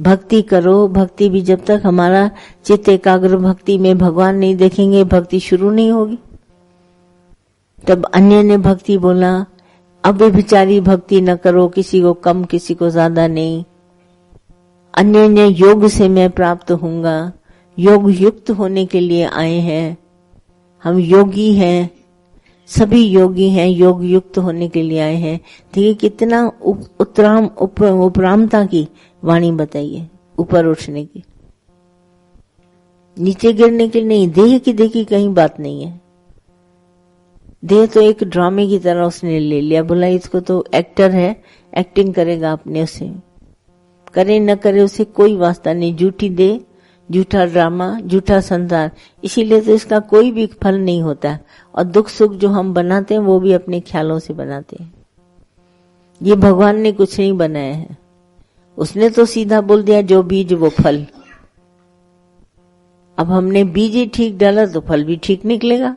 भक्ति करो। भक्ति भी जब तक हमारा चित्त एकाग्र भक्ति में भगवान नहीं देखेंगे, भक्ति शुरू नहीं होगी। तब अन्य ने भक्ति बोला, अब व्यभिचारी भक्ति न करो, किसी को कम किसी को ज्यादा नहीं। अन्य ने योग से मैं प्राप्त होऊंगा, योग युक्त होने के लिए आए हैं। हम योगी हैं, सभी योगी हैं, योग युक्त होने के लिए आए हैं। देखिए कितना उपरामता की वाणी बताइए, ऊपर उठने की, नीचे गिरने की नहीं। देह की देखी कहीं बात नहीं है। देह तो एक ड्रामे की तरह उसने ले लिया, बोला इसको तो एक्टर है, एक्टिंग करेगा अपने से, करे न करे उसे कोई वास्ता नहीं। झूठी देह, झूठा ड्रामा, झूठा संसार, इसीलिए तो इसका कोई भी फल नहीं होता। और दुख सुख जो हम बनाते हैं वो भी अपने ख्यालों से बनाते हैं। ये भगवान ने कुछ नहीं बनाया है, उसने तो सीधा बोल दिया जो बीज वो फल। अब हमने बीज ही ठीक डाला तो फल भी ठीक निकलेगा।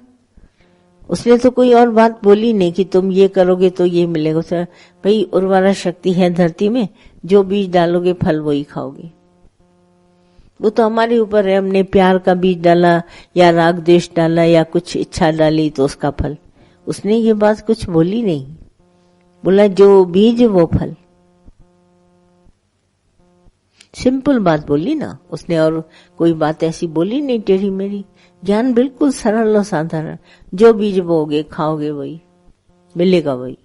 उसने तो कोई और बात बोली नहीं कि तुम ये करोगे तो ये मिलेगा। उसने भाई उर्वरा शक्ति है धरती में, जो बीज डालोगे फल वही खाओगे। वो तो हमारे ऊपर है, हमने प्यार का बीज डाला या राग द्वेष डाला या कुछ इच्छा डाली तो उसका फल। उसने ये बात कुछ बोली नहीं, बोला जो बीज वो फल। सिंपल बात बोली ना उसने, और कोई बात ऐसी बोली नहीं टेढ़ी मेढ़ी। ज्ञान बिल्कुल सरल और साधारण, जो बीज बोगे खाओगे वही मिलेगा, वही।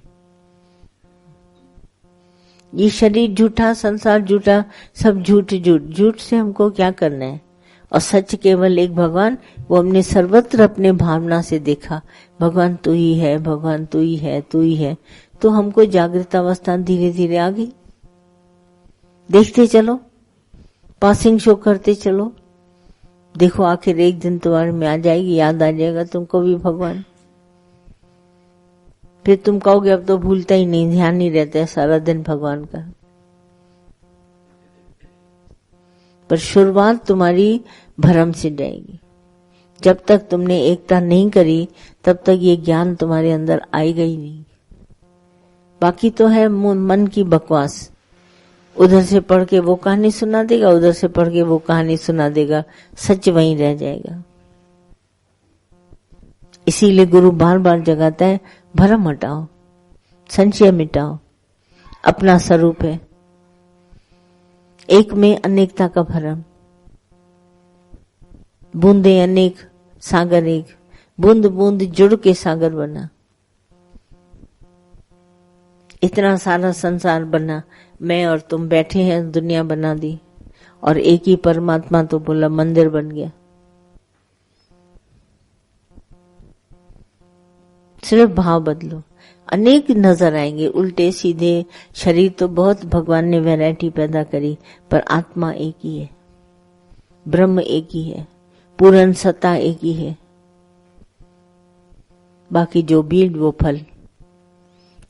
ये शरीर झूठा, संसार झूठा, सब झूठ झूठ। झूठ से हमको क्या करना है? और सच केवल एक भगवान, वो हमने सर्वत्र अपने भावना से देखा, भगवान तू ही है, भगवान तू ही है, तू ही है। तो हमको जागृत अवस्था धीरे धीरे आ गई। देखते चलो, पासिंग शो करते चलो, देखो आखिर एक दिन तुम्हारे में आ जाएगी, याद आ जाएगा तुमको भी भगवान। फिर तुम कहोगे अब तो भूलता ही नहीं, ध्यान नहीं रहता है सारा दिन भगवान का। पर शुरुआत तुम्हारी भ्रम से जाएगी। जब तक तुमने एकता नहीं करी तब तक ये ज्ञान तुम्हारे अंदर आएगा ही नहीं। बाकी तो है मन की बकवास, उधर से पढ़ के वो कहानी सुना देगा, उधर से पढ़ के वो कहानी सुना देगा, सच वहीं रह जाएगा। इसीलिए गुरु बार बार जगाता है, भ्रम हटाओ, संशय मिटाओ, अपना स्वरूप है एक में अनेकता का भ्रम। बूंदे अनेक, सागर एक, बूंद बूंद जुड़ के सागर बना। इतना सारा संसार बना, मैं और तुम बैठे हैं, दुनिया बना दी, और एक ही परमात्मा तो बोला मंदिर बन गया। सिर्फ भाव बदलो, अनेक नजर आएंगे, उल्टे सीधे। शरीर तो बहुत भगवान ने वैरायटी पैदा करी, पर आत्मा एक ही है, ब्रह्म एक ही है, पूर्ण सत्ता एक ही है। बाकी जो बीज वो फल,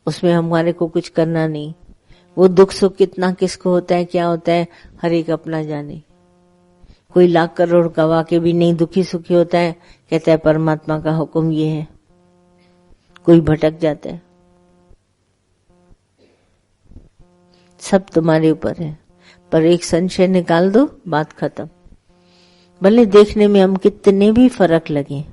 उसमें हमारे को कुछ करना नहीं। वो दुख सुख कितना किसको होता है, क्या होता है, हर एक अपना जाने। कोई लाख करोड़ गवा के भी नहीं दुखी सुखी होता है, कहता है परमात्मा का हुक्म ये है। कोई भटक जाता है, सब तुम्हारे ऊपर है। पर एक संशय निकाल दो, बात खत्म। भले देखने में हम कितने भी फर्क लगे,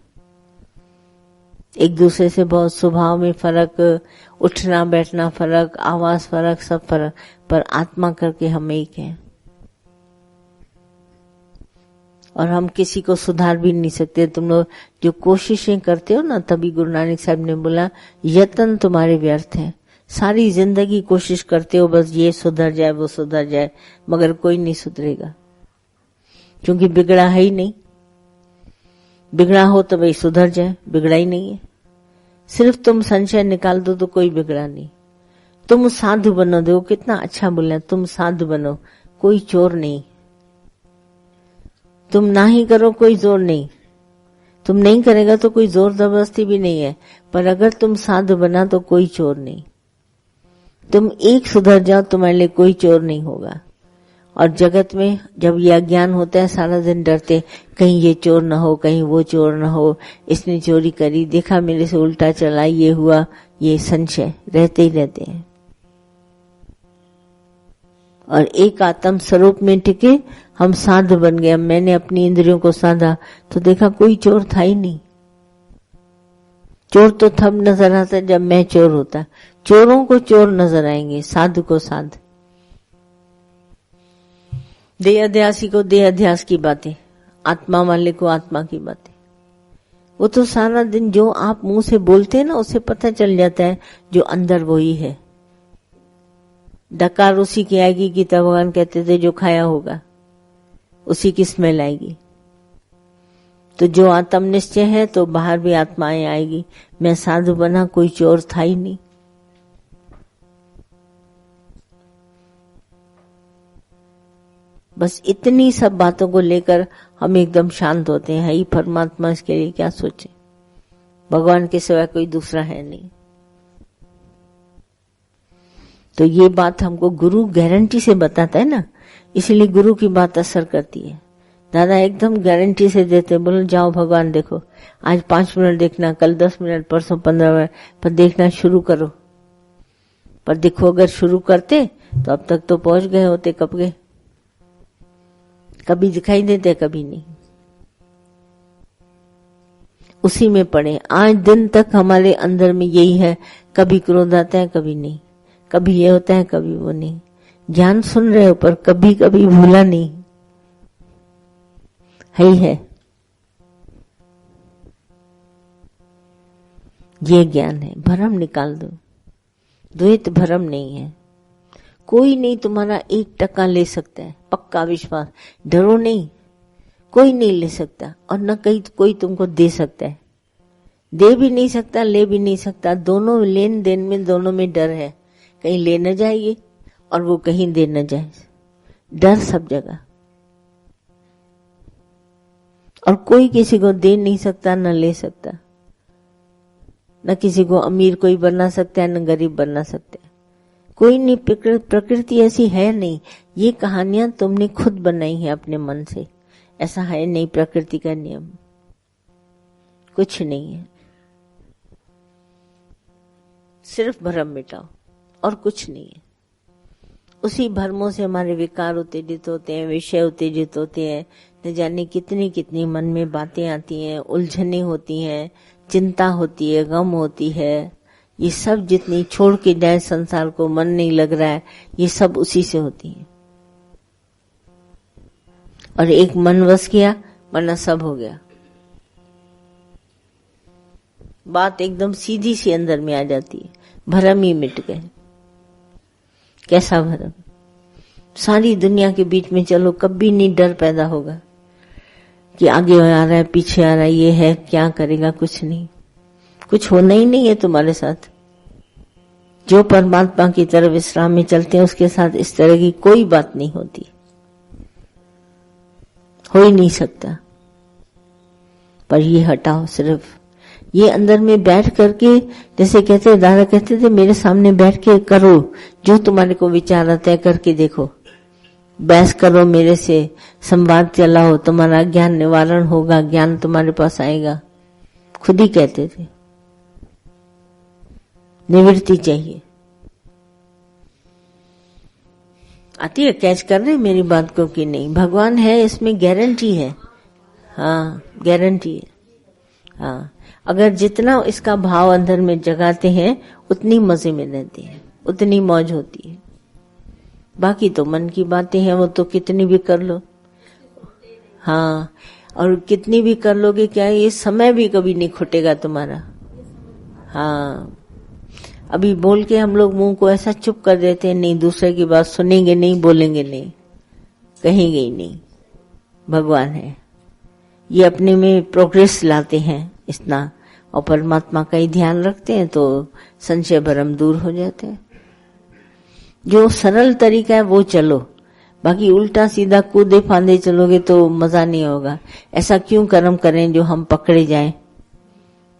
एक दूसरे से बहुत स्वभाव में फर्क, उठना बैठना फर्क, आवाज फर्क, सब फर्क, पर आत्मा करके हम एक हैं। और हम किसी को सुधार भी नहीं सकते। तुम लोग जो कोशिशें करते हो ना, तभी गुरु नानक साहब ने बोला यत्न तुम्हारे व्यर्थ है। सारी जिंदगी कोशिश करते हो बस ये सुधर जाए वो सुधर जाए, मगर कोई नहीं सुधरेगा, क्योंकि बिगड़ा है ही नहीं। बिगड़ा हो तो भाई सुधर जाए, बिगड़ा ही नहीं है। सिर्फ तुम संशय निकाल दो तो कोई बिगड़ा नहीं। तुम साधु बनो, देखो कितना अच्छा बोला, तुम साधु बनो, कोई चोर नहीं। तुम ना ही करो, कोई जोर नहीं। तुम नहीं करेगा तो कोई जोर जबरदस्ती भी नहीं है, पर अगर तुम साधु बना तो कोई चोर नहीं। तुम एक सुधर जाओ, तुम्हारे लिए कोई चोर नहीं होगा। और जगत में जब यह ज्ञान होता है, सारा दिन डरते, कहीं ये चोर न हो, कहीं वो चोर न हो, इसने चोरी करी, देखा मेरे से उल्टा चला, ये हुआ, ये संशय रहते ही रहते हैं। और एक आत्म स्वरूप में टिके हम साध बन गए। मैंने अपनी इंद्रियों को साधा तो देखा कोई चोर था ही नहीं। चोर तो तब नजर आता जब मैं चोर होता। चोरों को चोर नजर आएंगे, साधु को साध। देह अध्यासी को देह अध्यास की बातें, आत्मा वाले को आत्मा की बातें। वो तो सारा दिन जो आप मुंह से बोलते हैं ना, उसे पता चल जाता है जो अंदर वही है। डकार उसी की आएगी कि तब भगवान कहते थे जो खाया होगा उसी की स्मेल आएगी। तो जो आत्म निश्चय है तो बाहर भी आत्माएं आएगी। मैं साधु बना, कोई चोर था ही नहीं। बस इतनी सब बातों को लेकर हम एकदम शांत होते हैं। ही परमात्मा, इसके लिए क्या सोचे, भगवान के सिवा कोई दूसरा है नहीं। तो ये बात हमको गुरु गारंटी से बताता है ना, इसलिए गुरु की बात असर करती है। दादा एकदम गारंटी से देते, बोलो जाओ भगवान देखो, आज 5 मिनट देखना, कल 10 मिनट, परसों 15 मिनट, पर देखना शुरू करो। पर देखो अगर शुरू करते तो अब तक तो पहुंच गए होते कब गए। कभी दिखाई देते, कभी नहीं, उसी में पड़े। आज दिन तक हमारे अंदर में यही है, कभी क्रोध आता है कभी नहीं, कभी ये होता है कभी वो नहीं। ज्ञान सुन रहे हो पर कभी कभी भूला नहीं है ही है। ये ज्ञान है। भ्रम निकाल दो, द्वैत भ्रम नहीं है। कोई नहीं तुम्हारा 1% ले सकता है, पक्का विश्वास। डरो नहीं, कोई नहीं ले सकता और न कहीं कोई तुमको दे सकता है। दे भी नहीं सकता, ले भी नहीं सकता। दोनों लेन देन में, दोनों में डर है। कहीं ले न जाएगी और वो कहीं दे न जाए। डर सब जगह। और कोई किसी को दे नहीं सकता, न ले सकता। न किसी को अमीर कोई बना सकता है, न गरीब बना सकता है। कोई नहीं। प्रकृति ऐसी है नहीं। ये कहानियां तुमने खुद बनाई है अपने मन से। ऐसा है नहीं प्रकृति का नियम, कुछ नहीं है। सिर्फ भ्रम मिटाओ और कुछ नहीं है। उसी भ्रमों से हमारे विकार उत्तेजित होते हैं, विषय उत्तेजित होते हैं, न जाने कितनी कितनी मन में बातें आती हैं, उलझने होती हैं, चिंता होती है, गम होती है। ये सब जितनी छोड़ के जाए संसार को, मन नहीं लग रहा है, ये सब उसी से होती है। और एक मन वश किया, वरना सब हो गया। बात एकदम सीधी सी अंदर में आ जाती है। भरम ही मिट गए। कैसा भरम? सारी दुनिया के बीच में चलो, कभी नहीं डर पैदा होगा कि आगे आ रहा है, पीछे आ रहा है, ये है, क्या करेगा, कुछ नहीं। कुछ होना ही नहीं है तुम्हारे साथ। जो परमात्मा की तरफ विश्राम में चलते हैं उसके साथ इस तरह की कोई बात नहीं होती, हो ही नहीं सकता। पर ये हटाओ। सिर्फ ये अंदर में बैठ करके, जैसे कहते दादा कहते थे, मेरे सामने बैठ के करो जो तुम्हारे को विचार आता है, करके देखो। बहस करो मेरे से, संवाद चलाओ, तुम्हारा ज्ञान निवारण होगा, ज्ञान तुम्हारे पास आएगा। खुद ही कहते थे निवृत्ति चाहिए। आती है? कैच कर रहे मेरी बात को कि नहीं? भगवान है, इसमें गारंटी है। हाँ, गारंटी है। हाँ, अगर जितना इसका भाव अंदर में जगाते हैं उतनी मजे में रहते हैं, उतनी मौज होती है। बाकी तो मन की बातें हैं, वो तो कितनी भी कर लो। हाँ, और कितनी भी कर लोगे क्या, ये समय भी कभी नहीं खुटेगा तुम्हारा। हाँ, अभी बोल के हम लोग मुंह को ऐसा चुप कर देते हैं, नहीं दूसरे की बात सुनेंगे नहीं, बोलेंगे नहीं, कहेंगे ही नहीं। भगवान है, ये अपने में प्रोग्रेस लाते हैं इतना, और परमात्मा का ही ध्यान रखते हैं तो संशय भरम दूर हो जाते हैं। जो सरल तरीका है वो चलो, बाकी उल्टा सीधा कूदे फांदे चलोगे तो मजा नहीं होगा। ऐसा क्यों कर्म करें जो हम पकड़े जाएं?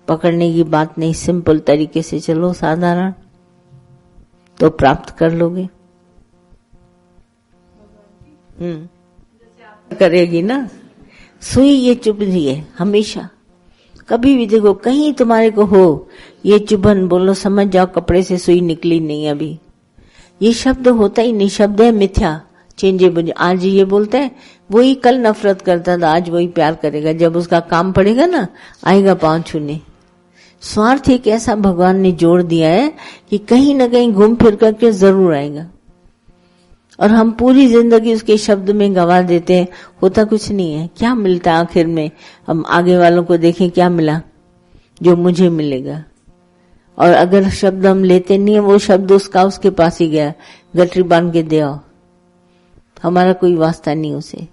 पकड़ने की बात नहीं, सिंपल तरीके से चलो, साधारण, तो प्राप्त कर लोगे। करेगी ना। सुई ये चुभ रही है हमेशा, कभी भी देखो कहीं तुम्हारे को हो ये चुभन, बोलो समझ जाओ कपड़े से सुई निकली नहीं अभी। ये शब्द होता ही नहीं, शब्द है मिथ्या, चेंजेबल। आज ये बोलता है, वही कल नफरत करता था, आज वही प्यार करेगा। जब उसका काम पड़ेगा ना, आएगा पांव छूने। स्वार्थ एक ऐसा भगवान ने जोड़ दिया है कि कहीं ना कहीं घूम फिर करके जरूर आएगा, और हम पूरी जिंदगी उसके शब्द में गवा देते हैं। होता कुछ नहीं है। क्या मिलता है आखिर में? हम आगे वालों को देखें, क्या मिला? जो मुझे मिलेगा। और अगर शब्द हम लेते नहीं है, वो शब्द उसका उसके पास ही गया, गठरी बांध के दे आओ, हमारा कोई वास्ता नहीं उसे।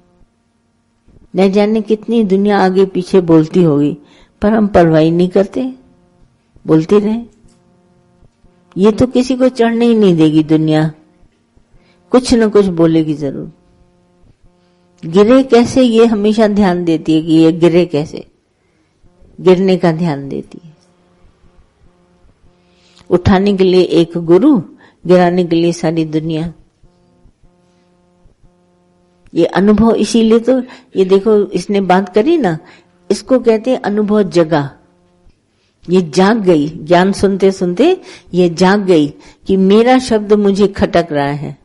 न जाने कितनी दुनिया आगे पीछे बोलती होगी, पर हम परवाही नहीं करते, बोलते रहे। ये तो किसी को चढ़ने ही नहीं देगी दुनिया, कुछ न कुछ बोलेगी जरूर। गिरे कैसे, ये हमेशा ध्यान देती है कि ये गिरे कैसे, गिरने का ध्यान देती है। उठाने के लिए एक गुरु, गिराने के लिए सारी दुनिया। ये अनुभव, इसीलिए तो ये देखो इसने बात करी ना, इसको कहते हैं अनुभव जगा। ये जाग गई, ज्ञान सुनते सुनते ये जाग गई कि मेरा शब्द मुझे खटक रहा है।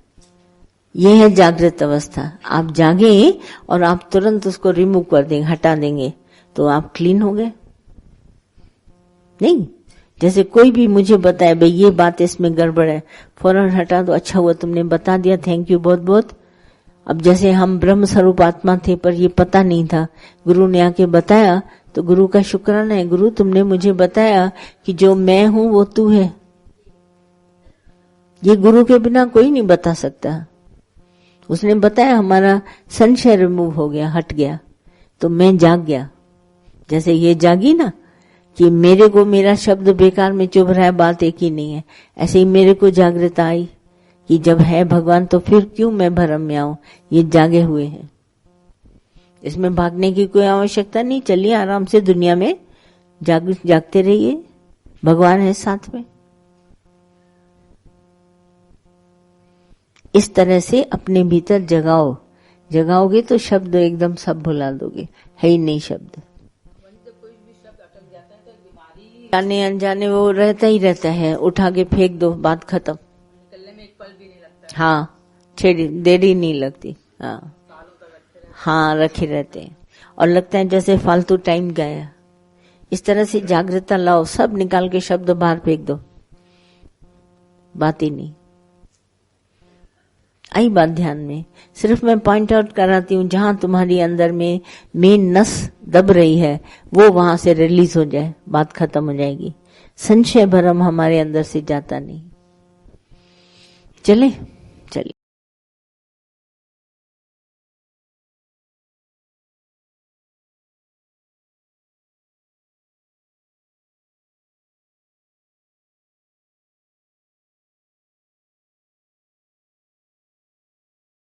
ये है जागृत अवस्था। आप जागे और आप तुरंत उसको रिमूव कर देंगे, हटा देंगे, तो आप क्लीन हो गए। नहीं, जैसे कोई भी मुझे बताए भाई ये बात इसमें गड़बड़ है, फौरन हटा दो। अच्छा हुआ तुमने बता दिया, थैंक यू बहुत बहुत। अब जैसे हम ब्रह्म स्वरूप आत्मा थे पर ये पता नहीं था, गुरु ने आके बताया, तो गुरु का शुक्राना है, गुरु तुमने मुझे बताया कि जो मैं हूं वो तू है। ये गुरु के बिना कोई नहीं बता सकता। उसने बताया, हमारा संशय रिमूव हो गया, हट गया, तो मैं जाग गया। जैसे ये जागी ना कि मेरे को मेरा शब्द बेकार में चुभ रहा है, बात एक ही नहीं है, ऐसे ही मेरे को जागृता आई कि जब है भगवान तो फिर क्यों मैं भरम में आऊं। ये जागे हुए हैं, इसमें भागने की कोई आवश्यकता नहीं। चलिए आराम से दुनिया में जागते रहिए, भगवान है साथ में। इस तरह से अपने भीतर जगाओ, जगाओगे तो शब्द एकदम सब भुला दोगे, है ही नहीं शब्द। जाने अनजाने वो रहता ही रहता है, उठा के फेंक दो, बात खत्म। निकलने में एक पल भी नहीं लगता। हाँ, देरी नहीं लगती। हाँ, रखे रहते हैं और लगता है जैसे फालतू टाइम गया। इस तरह से जागृतता लाओ, सब निकाल के शब्द बाहर फेंक दो, बात ही नहीं। आई बात ध्यान में। सिर्फ मैं पॉइंट आउट कराती हूँ, जहां तुम्हारी अंदर में मेन नस दब रही है वो वहां से रिलीज हो जाए, बात खत्म हो जाएगी। संशय भरम हमारे अंदर से जाता नहीं। चले।